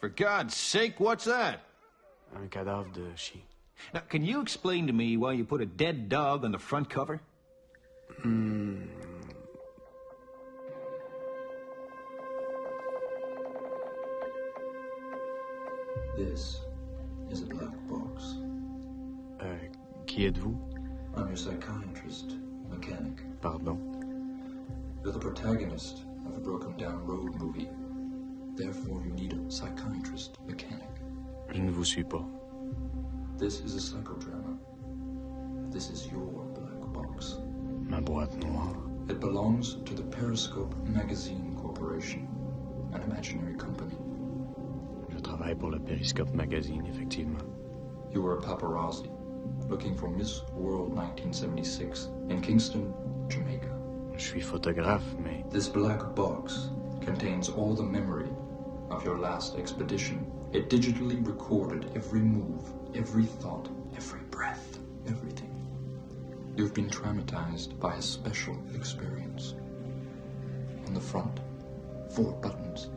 For God's sake, what's that? Un cadavre de chien. Now, can you explain to me why you put a dead dog on the front cover? This is a black box. Qui êtes-vous? I'm your psychiatrist, mechanic. Pardon. You're the protagonist of a broken-down road movie. Therefore, you need a psychiatrist, mechanic. Je ne vous suis pas. This is a psychodrama. This is your black box. Ma boîte noire. It belongs to the Periscope Magazine Corporation, an imaginary company. Je travaille pour le Periscope Magazine, effectivement. You were a paparazzi, looking for Miss World 1976 in Kingston, Jamaica. Je suis photographe, mais... This black box contains all the memory of your last expedition. It digitally recorded every move, every thought, every breath, everything. You've been traumatized by a special experience. On the front, 4 buttons.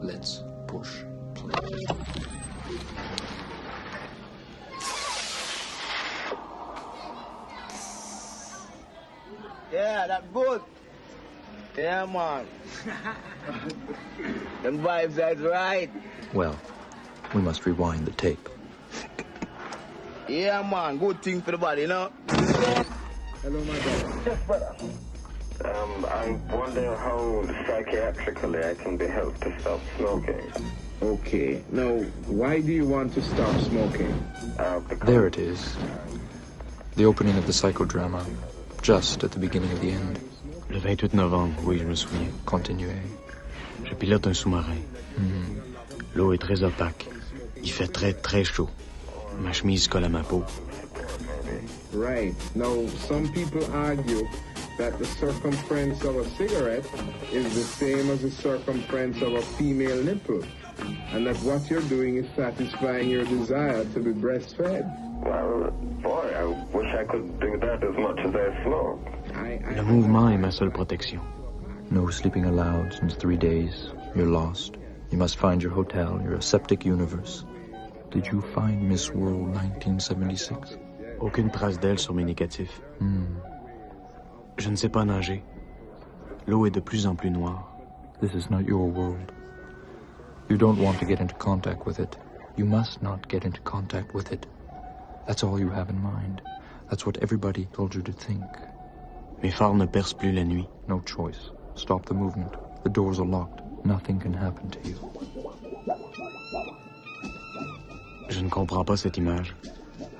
Let's push play. Yeah, that's good. Yeah, man. Them vibes, that's right. Well, we must rewind the tape. Yeah, man. Good thing for the body, you know? Hello, my brother. Yes, brother. I'm wondering how psychiatrically I can be helped to stop smoking. Okay. Now, why do you want to stop smoking? There it is. The opening of the psychodrama, just at the beginning of the end. Le 28 novembre, oui, je me souviens. Continuez. Je pilote un sous-marin. L'eau est très opaque. Il fait très, très chaud. Ma chemise colle à ma peau. Right. Now, some people argue that the circumference of a cigarette is the same as the circumference of a female nipple, and that what you're doing is satisfying your desire to be breastfed. Well, boy, I wish I could do that as much as I smoke. Le mouvement est ma seule protection. No sleeping allowed since 3 days. You're lost. You must find your hotel, your aseptic universe. Did you find Miss World 1976? Aucune trace d'elle sur mes négatifs. Je ne sais pas nager. L'eau est de plus en plus noire. This is not your world. You don't want to get into contact with it. You must not get into contact with it. That's all you have in mind. That's what everybody told you to think. Mes phares ne percent plus la nuit. No choice. Stop the movement. The doors are locked. Nothing can happen to you. Je ne comprends pas cette image.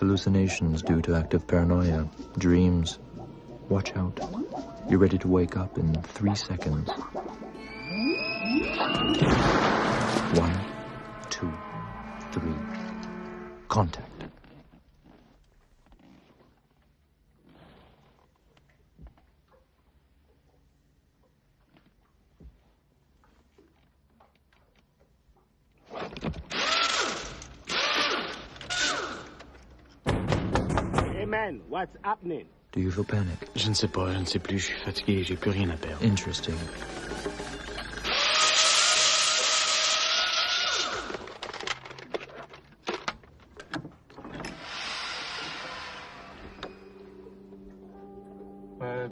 Hallucinations due to active paranoia. Dreams. Watch out. You're ready to wake up in 3 seconds. 1, 2, 3. Contact. Hey man, what's happening? Do you feel panic? Je ne sais pas, je ne sais plus. Je suis fatigué, j'ai plus rien à perdre. Interesting.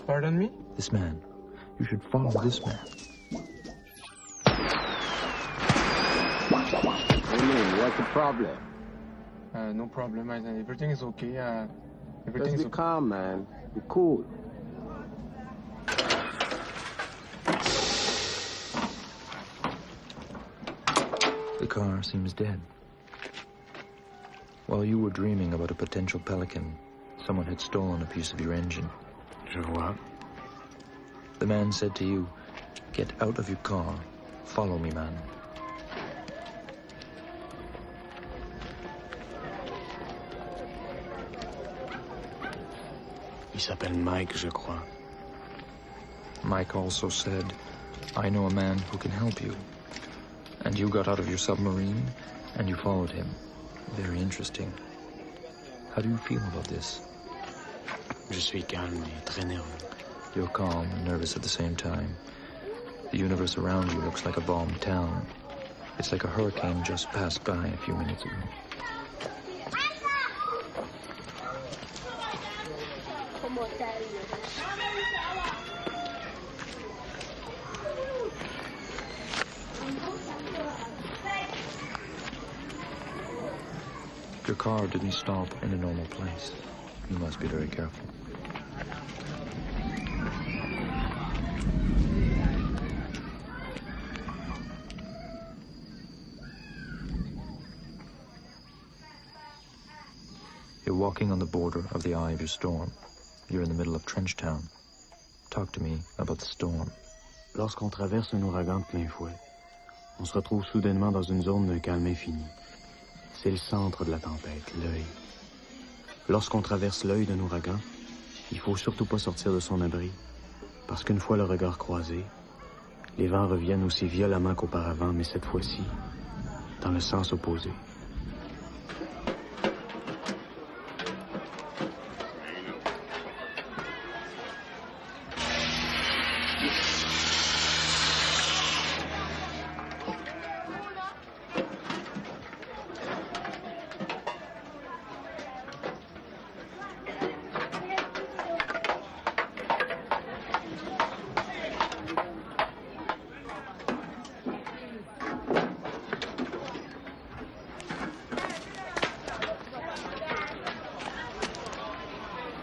Pardon me? This man. You should follow this man. What's the problem? No problem. Everything is okay. Everything Just is be okay. calm, man. Be cool. The car seems dead. While you were dreaming about a potential pelican, someone had stolen a piece of your engine. Je vois. The man said to you, "Get out of your car. Follow me, man." Il s'appelle Mike, je crois. Mike also said, "I know a man who can help you." And you got out of your submarine, and you followed him. Very interesting. How do you feel about this? Je suis calme et très nerveux. You're calm and nervous at the same time. The universe around you looks like a bombed town. It's like a hurricane just passed by a few minutes ago. Your car didn't stop in a normal place. You must be very careful. You're walking on the border of the eye of your storm. You're in the middle of Trenchtown. Talk to me about the storm. Lorsqu'on traverse un ouragan de plein fouet, on se retrouve soudainement dans une zone d'un calme infini. C'est le centre de la tempête, l'œil. Lorsqu'on traverse l'œil d'un ouragan, il faut surtout pas sortir de son abri, parce qu'une fois le regard croisé, les vents reviennent aussi violemment qu'auparavant, mais cette fois-ci, dans le sens opposé.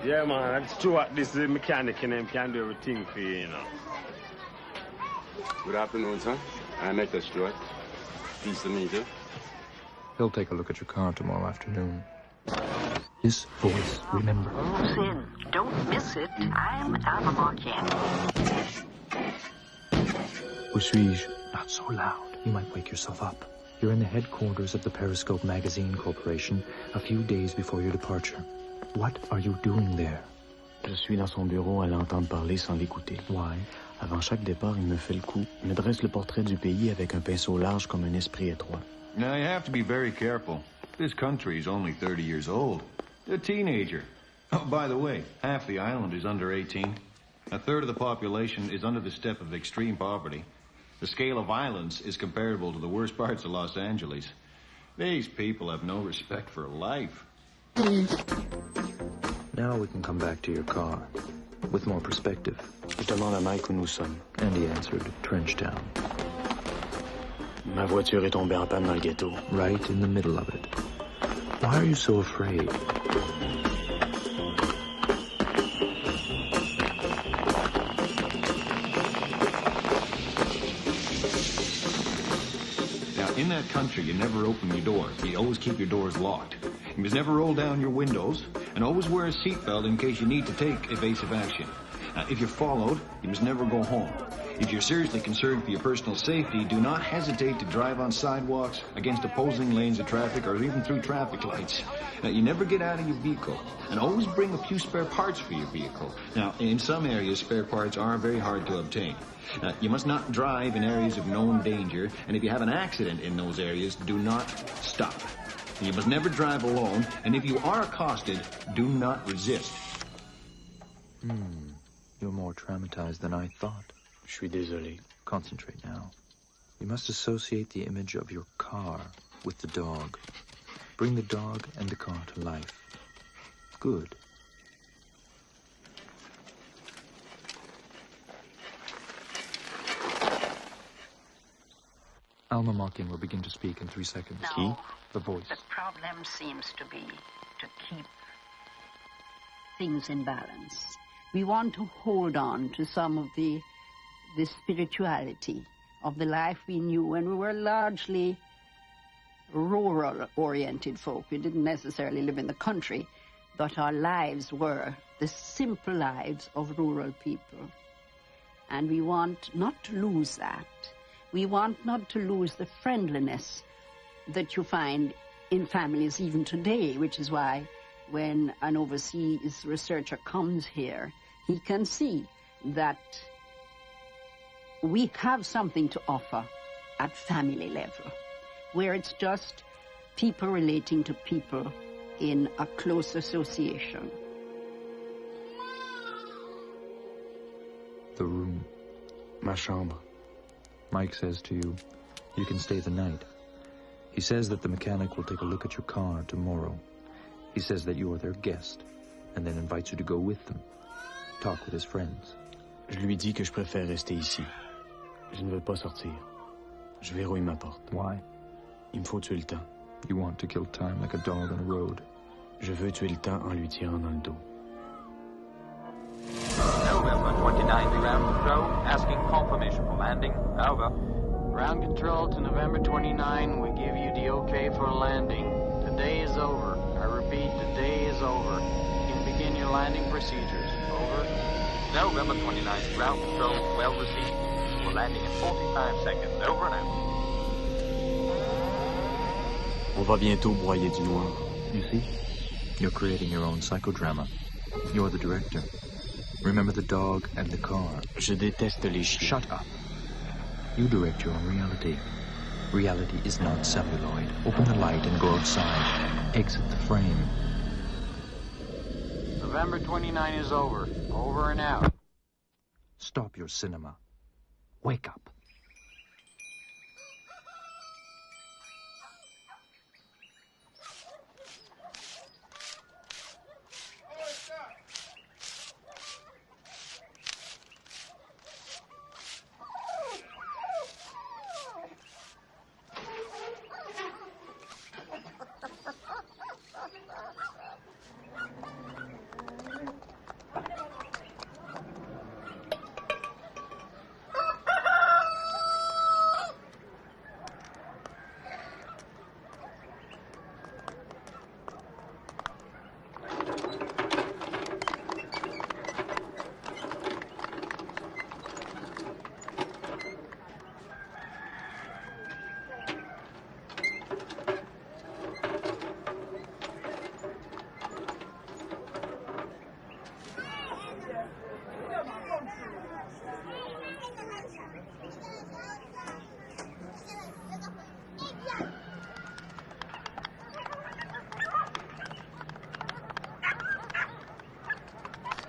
Yeah, man, that's true. This is a mechanic and them can do everything for you, you know. Good afternoon, sir. I'm Mr. Stewart. Pleased to meet you. He'll take a look at your car tomorrow afternoon. This voice, remember. Who's in? Don't miss it. I'm Alma Marquette. Où suis-je? Not so loud. You might wake yourself up. You're in the headquarters of the Periscope Magazine Corporation a few days before your departure. What are you doing there? Je suis dans son bureau à l'entendre parler sans l'écouter. Why? Avant chaque départ, il me fait le coup, me dresse le portrait du pays avec un pinceau large comme un esprit étroit. Now, you have to be very careful. This country is only 30 years old. A teenager. Oh, by the way, half the island is under 18. A third of the population is under the step of extreme poverty. The scale of violence is comparable to the worst parts of Los Angeles. These people have no respect for life. Now we can come back to your car with more perspective. Je demande à Mike où nous sommes. And he answered, Trenchtown. Ma voiture est tombée en panne dans le ghetto. Right in the middle of it. Why are you so afraid? Now, in that country, you never open your doors. You always keep your doors locked. You must never roll down your windows, and always wear a seatbelt in case you need to take evasive action. If you're followed, you must never go home. If you're seriously concerned for your personal safety, do not hesitate to drive on sidewalks, against opposing lanes of traffic, or even through traffic lights. You never get out of your vehicle, and always bring a few spare parts for your vehicle. Now, in some areas, spare parts are very hard to obtain. You must not drive in areas of known danger, and if you have an accident in those areas, do not stop. You must never drive alone, and if you are accosted, do not resist. You're more traumatized than I thought. Je suis désolé. Concentrate now. You must associate the image of your car with the dog. Bring the dog and the car to life. Good. Alma Markin will begin to speak in 3 seconds. No. The voice. The problem seems to be to keep things in balance. We want to hold on to some of the spirituality of the life we knew when we were largely rural-oriented folk. We didn't necessarily live in the country, but our lives were the simple lives of rural people. And we want not to lose that. We want not to lose the friendliness that you find in families even today, which is why when an overseas researcher comes here, he can see that we have something to offer at family level, where it's just people relating to people in a close association. The room. Ma chambre. Mike says to you, You can stay the night. He says that the mechanic will take a look at your car tomorrow. He says that you are their guest, and then invites you to go with them. Talk with his friends. Je lui dis que je préfère rester ici. Je ne veux pas sortir. Je verrouille ma porte. Why? Il me faut tuer le temps. You want to kill time like a dog on a road. Je veux tuer le temps en lui tirant dans le dos. November 29, ground control, asking confirmation for landing. Over. Ground control to November 29, we give you the okay for landing. Today is over. I repeat, today is over. You can begin your landing procedures. Over. November 29, ground control, well received. We're landing in 45 seconds. Over and out. On va bientôt broyer du noir. You see? You're creating your own psychodrama. You're the director. Remember the dog and the car. Je déteste les chiens. Shut up. You direct your own reality. Reality is not celluloid. Open the light and go outside. Exit the frame. November 29 is over. Over and out. Stop your cinema. Wake up.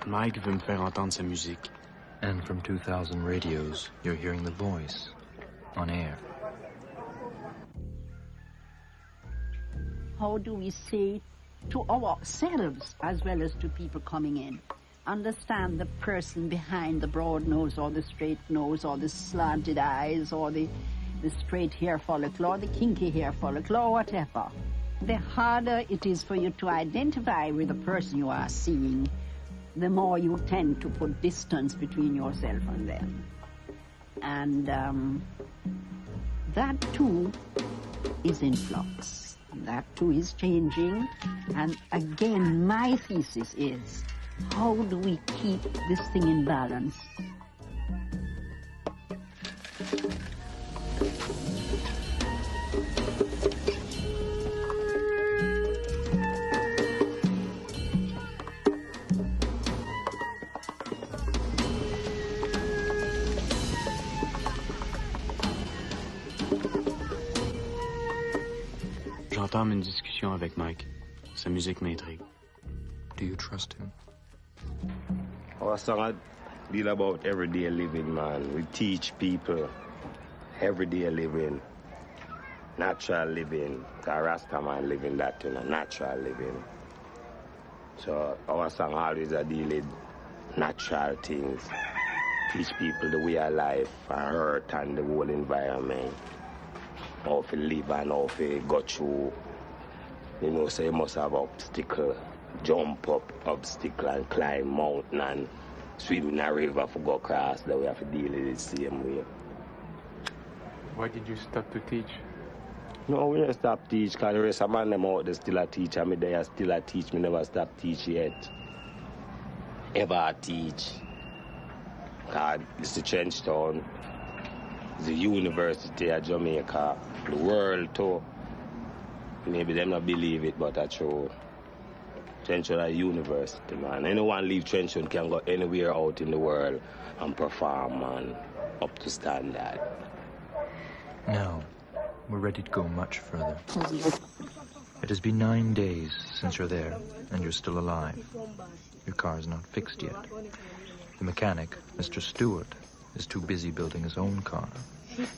Mike veut me faire entendre sa musique. And from 2,000 radios, you're hearing the voice on air. How do we say to ourselves as well as to people coming in? Understand the person behind the broad nose or the straight nose or the slanted eyes or the straight hair follicle or the kinky hair follicle or whatever. The harder it is for you to identify with the person you are seeing, the more you tend to put distance between yourself and them. And that too is in flux. That too is changing. And again, my thesis is, how do we keep this thing in balance? J'entame une discussion avec Mike. Sa musique m'intrigue. Do you trust him? Our song deal about everyday living, man. We teach people everyday living, natural living. The Rasta man living that, natural living. So our song always deal with natural things. Teach people the way of life and earth and the whole environment. How to live and how to go through. You know, so you must have obstacle. Jump up obstacle and climb mountain and swim in a river for go across. That we have to deal with it the same way. Why did you stop to teach? No, we didn't stop teach because the rest of man them out there still a teach and me there still a teach. Me never stop teach yet. Ever teach. Because it's the trench town. It's the University of Jamaica. The world too. Maybe them not believe it, but that's true. Trenchard a university, man. Anyone leave Trenchard can go anywhere out in the world and perform, man, up to standard. Now, we're ready to go much further. It has been 9 days since you're there, and you're still alive. Your car's not fixed yet. The mechanic, Mr. Stewart, is too busy building his own car.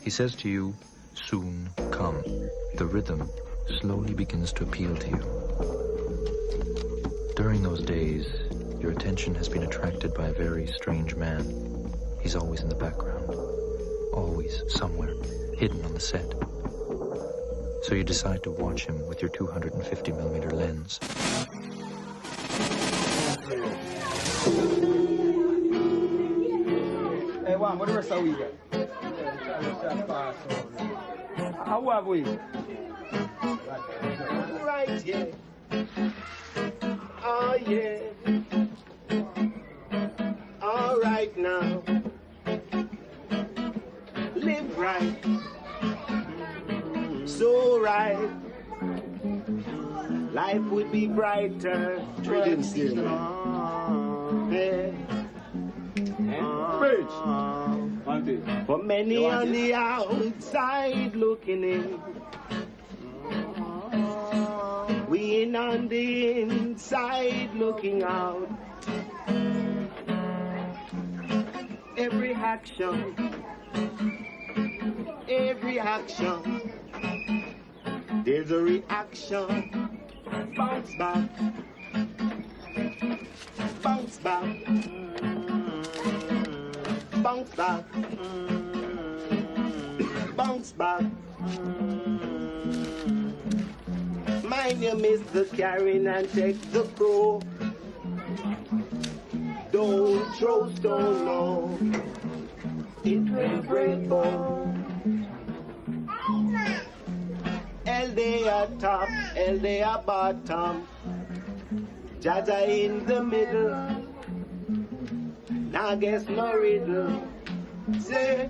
He says to you, soon come. The rhythm slowly begins to appeal to you. During those days, your attention has been attracted by a very strange man. He's always in the background, always somewhere, hidden on the set. So you decide to watch him with your 250mm lens. Hey, Juan, what the rest of we got? How have we? Right, yeah. Oh, yeah. All right now. Live right. So right. Life would be brighter. Trading still. Yeah. For many on the outside looking in, we in on the inside looking out. Every action, there's a reaction. Bounce back, bounce back, bounce back, bounce back. Mind you miss the carrying and take the crow. Don't throw stone, no. It will break bone. L they are top, L they are bottom. Jaja in the middle. Now guess no riddle. Say,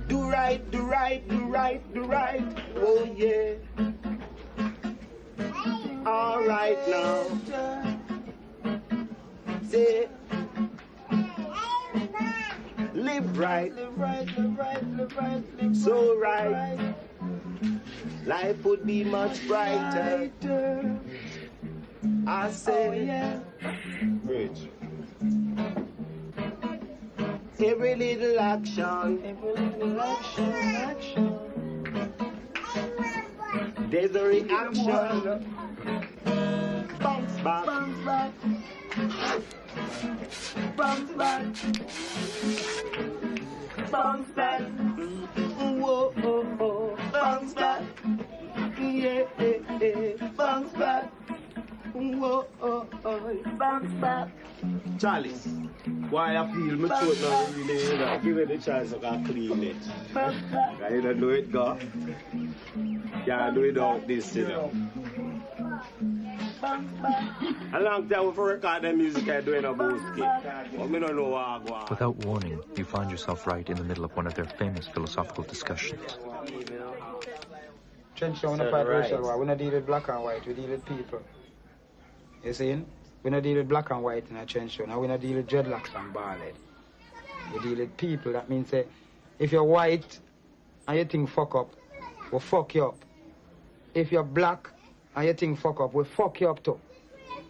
do right, do right, do right, do right. Oh yeah. All right now. Say, live right, live right, live right, live right, live so right. Life would be much brighter. I say, yeah. Bridge. Every little action, there's a reaction. Bounce back, bounce back, bounce back, bounce back. Whoa, oh, oh, bounce back. Yeah, bounce back. Whoa, oh, oh, bounce back. Charlie, why I feel my throat now really, give it a chance I can clean it. I don't do it, God. Can't do it without this, you know. A long time before record the music I do in a booski. But me don't know what I go. Without warning, you find yourself right in the middle of one of their famous philosophical discussions. Trench show, we don't fight racial war. We don't deal with black and white, we deal with people. You see? We don't deal with black and white in a trench show. Now we don't deal with dreadlocks and bald head. We deal with people. That means if you're white and you think fuck up, we'll fuck you up. If you're black and you think fuck up, we'll fuck you up too.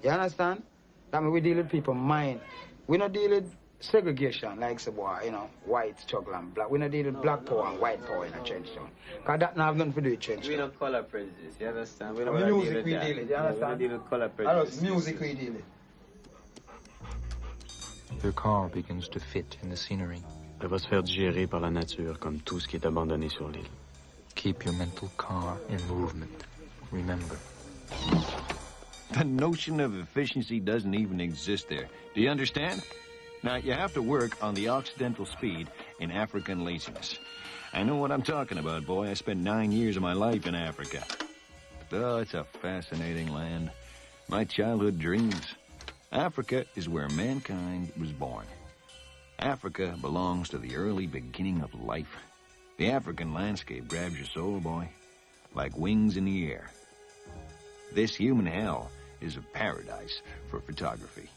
You understand? That means we deal with people mind. We don't deal with segregation like say boy, you know, white struggle and black. We don't deal with black power and white power in a trench town. Because that have nothing to do with trench town. We don't color prejudice, you understand? We don't music we deal with, you understand? We don't deal with color prejudice. Music we deal with. Your car begins to fit in the scenery. Elle va se faire digérer par la nature comme tout ce qui est abandonné sur l'île. Keep your mental car in movement. Remember. The notion of efficiency doesn't even exist there. Do you understand? Now, you have to work on the Occidental speed in African laziness. I know what I'm talking about, boy. I spent 9 years of my life in Africa. Oh, it's a fascinating land. My childhood dreams. Africa is where mankind was born. Africa belongs to the early beginning of life. The African landscape grabs your soul, boy, like wings in the air. This human hell is a paradise for photography.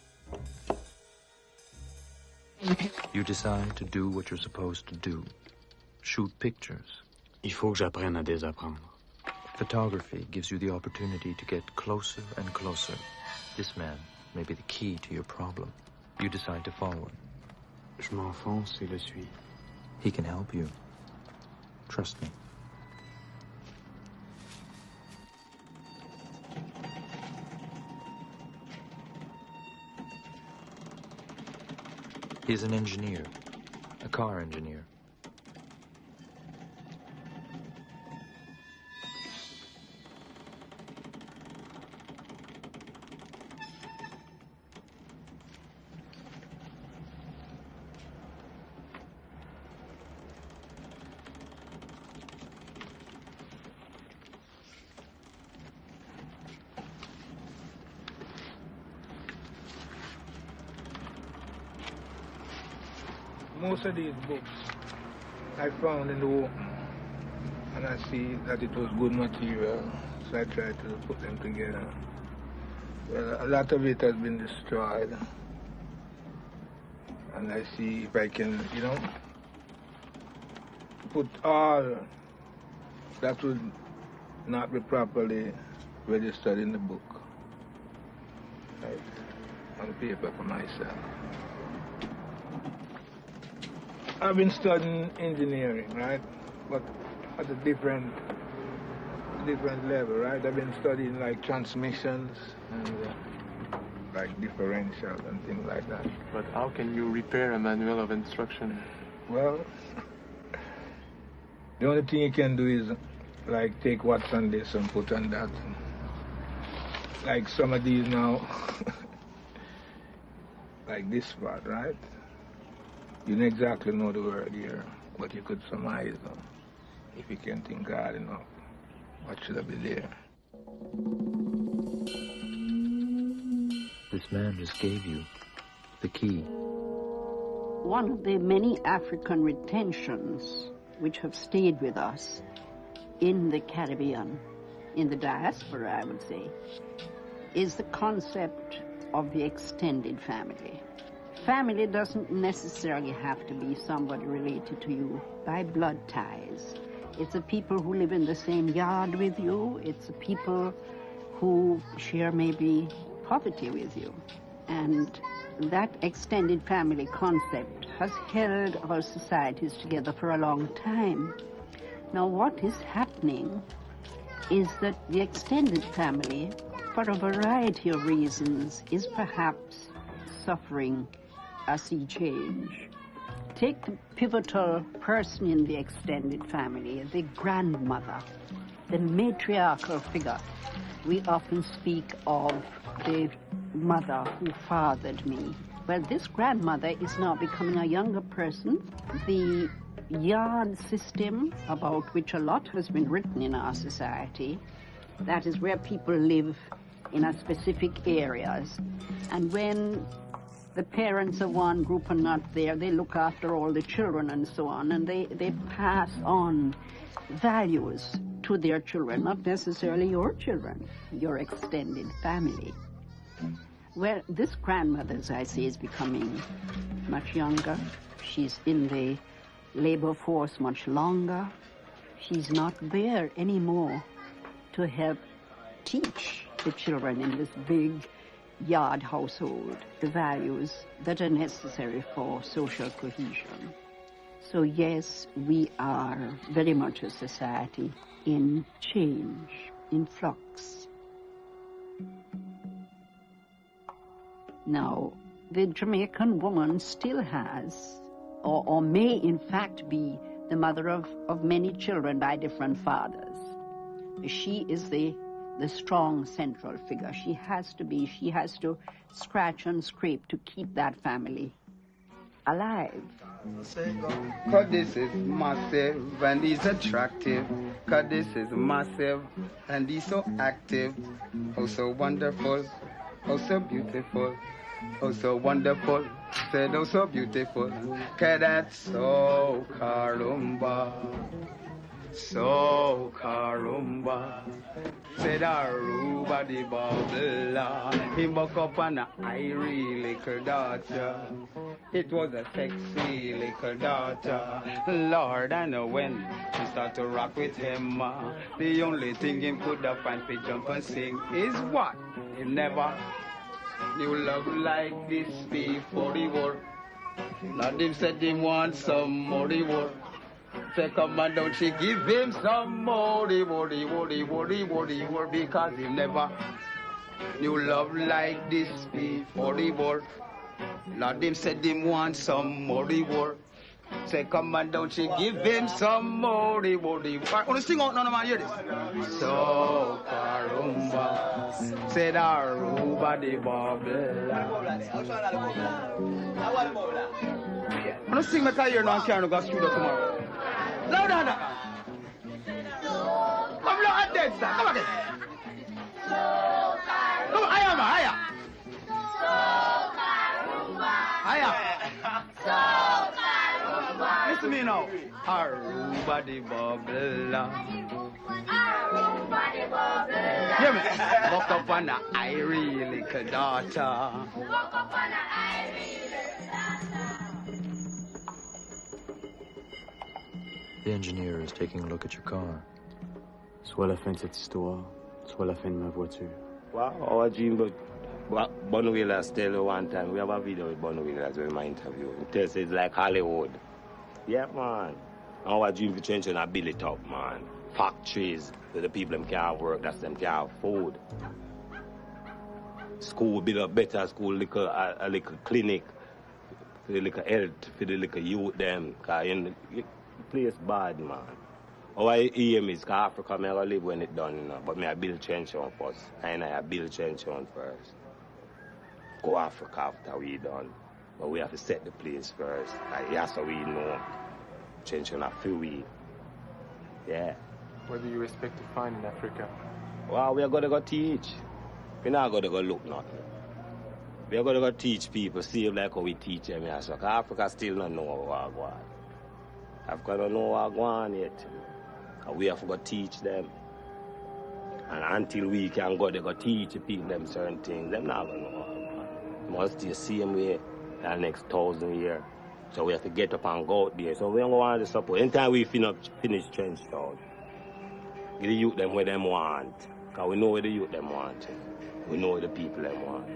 You decide to do what you're supposed to do. Shoot pictures. Il faut que j'apprenne à désapprendre. Photography gives you the opportunity to get closer and closer. This man may be the key to your problem. You decide to follow him. Je m'enfonce et le suis. He can help you. Trust me. He's an engineer, a car engineer. Most of these books I found in the war, and I see that it was good material, so I tried to put them together. Well, a lot of it has been destroyed, and I see if I can, you know, put all that would not be properly registered in the book, right, on paper for myself. I've been studying engineering, right? But at a different level, right? I've been studying like transmissions and like differentials and things like that. But how can you repair a manual of instruction? Well, the only thing you can do is like take what's on this and put on that. Like some of these now, like this part, right? You don't exactly know the word here, but you could surmise them if you can think hard enough. What should I be there? This man just gave you the key. One of the many African retentions which have stayed with us in the Caribbean, in the diaspora, I would say, is the concept of the extended family. Family doesn't necessarily have to be somebody related to you by blood ties. It's the people who live in the same yard with you. It's the people who share maybe poverty with you. And that extended family concept has held our societies together for a long time. Now, what is happening is that the extended family, for a variety of reasons, is perhaps suffering a sea change. Take the pivotal person in the extended family, the grandmother, the matriarchal figure. We often speak of the mother who fathered me. Well, this grandmother is now becoming a younger person. The yard system, about which a lot has been written in our society, that is where people live in a specific areas. And when the parents of one group are not there, they look after all the children and so on, and they pass on values to their children, not necessarily your children, your extended family. Well, this grandmother, as I say, is becoming much younger. She's in the labor force much longer. She's not there anymore to help teach the children in this big yard household the values that are necessary for social cohesion. So yes, we are very much a society in change, in flux. Now, the Jamaican woman still has, or may in fact be, the mother of many children by different fathers. She is the strong central figure. She has to scratch and scrape to keep that family alive. Cause this is massive and he's attractive. Cause this is massive and he's so active. Oh, so wonderful. Oh, so beautiful. Oh, so wonderful. Said, oh, so beautiful. Cause that's so carumba. So carumba. Said Aruba the bubbler. He woke up on a irie little daughter. It was a sexy little daughter. Lord, I know when she start to rock with him, the only thing him could have find to jump and sing is what? He never knew love like this before the war. Now him said him want some more the war. Say, come on, don't you give him some worry, because he never knew love like this before the war. Lord, him said him want some more war. Say, come on, don't you give him some more. I want to sing out, none of my hear this. So, Karumba, said Aruba the Babylon. I want to sing my career now, I can't go studio tomorrow. Louder than that. Come look at that, sir. Come again. Come on, higher. Higher. Listen to me now. Aruba the Babylon. Hear me? Walk up on the irie little daughter. Walk up on the irie little daughter. The engineer is taking a look at your car. Soit la fin de cette histoire, soit la fin de ma voiture. Wow, our dream, but Bonnie Wheelers tell you one time, we have a video with Bonnie Wheelers in my interview. He tells it's like Hollywood. Yeah, man. Our dream for change and build it up, man. Factories where the people them can't work, that's them can't have food. School, build up better school, a little clinic, for the little health, for the little youth them. Cause in the place bad, man. Our aim is cause Africa, me gonna live when it done, you know, but me I build change on first. And I build change on first. Go Africa after we done. But we have to set the place first. Like, that's how we know. Change on a Ffwd. Yeah. What do you expect to find in Africa? Well, we are going to go teach. We're not going to go look nothing. We are going to go teach people, see like how we teach them here. So Africa still don't know what we want. Africa don't know what we want yet. And we have to go teach them. And until we can go, they go teach the people them certain things. Them not going to know what we want. It must stay the same way the next 1,000 years. So we have to get up and go out there. So we don't want to support. Anytime we finish trench town, give the youth them what them want. Because we know what the youth them want. We know what the people them want.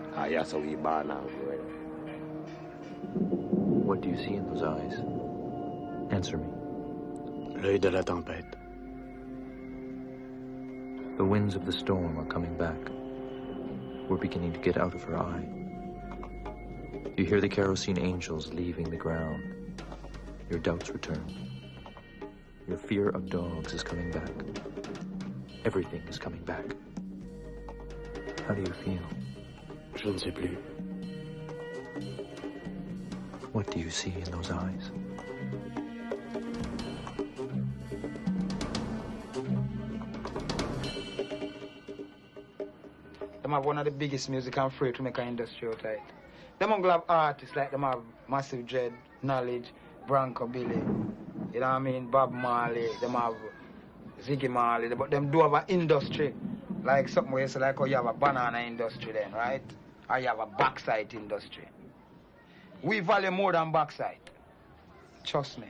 Because that's how we born and grow. What do you see in those eyes? Answer me. L'œil de la tempête. The winds of the storm are coming back. We're beginning to get out of her eye. You hear the kerosene angels leaving the ground. Your doubts return. Your fear of dogs is coming back. Everything is coming back. How do you feel? Je ne sais plus. What do you see in those eyes? Them have one of the biggest music and free to make an industry out of it. Them don't have artists like them have Massive Dread, Knowledge, Bronco Billy, you know what I mean, Bob Marley, them have Ziggy Marley, but them do have an industry. Like something where you say like, oh, you have a banana industry then, right? Or you have a backside industry. We value more than backside. Trust me.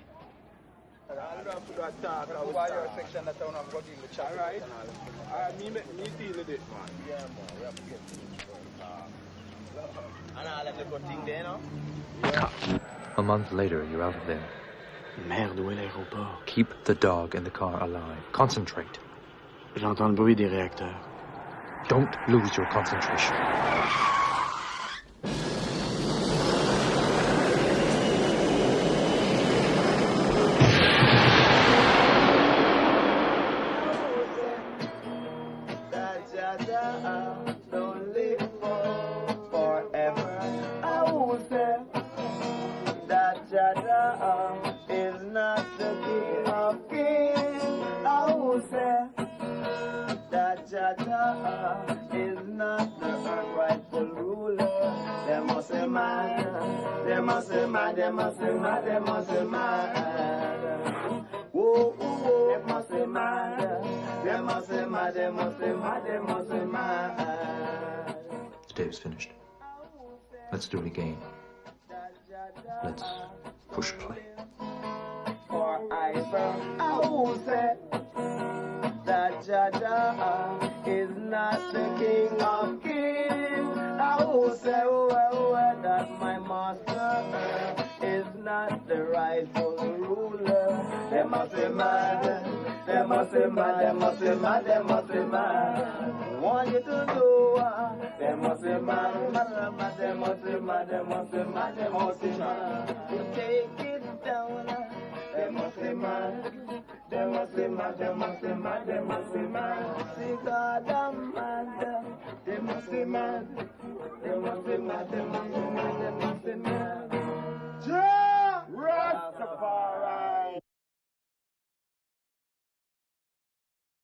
A month later, you're out of there. Merde, où est l'aéroport? Keep the dog and the car alive. Concentrate. J'entends le bruit des réacteurs. Don't lose your concentration. The day is finished. Let's do it again. Let's push play. For I say that Jaja is not the King of Kings. I will say that my master is not the rightful ruler. must be mad. They must be mad, they must be mad, they must be mad. Want you to do, they must be mad, mad, they must be mad, they must be mad, they must be mad. Take it down, they must be mad. They must be mad, they must be mad, they must be mad. See God, I'm mad. They must be mad. They must be mad, they must be mad, they must be mad.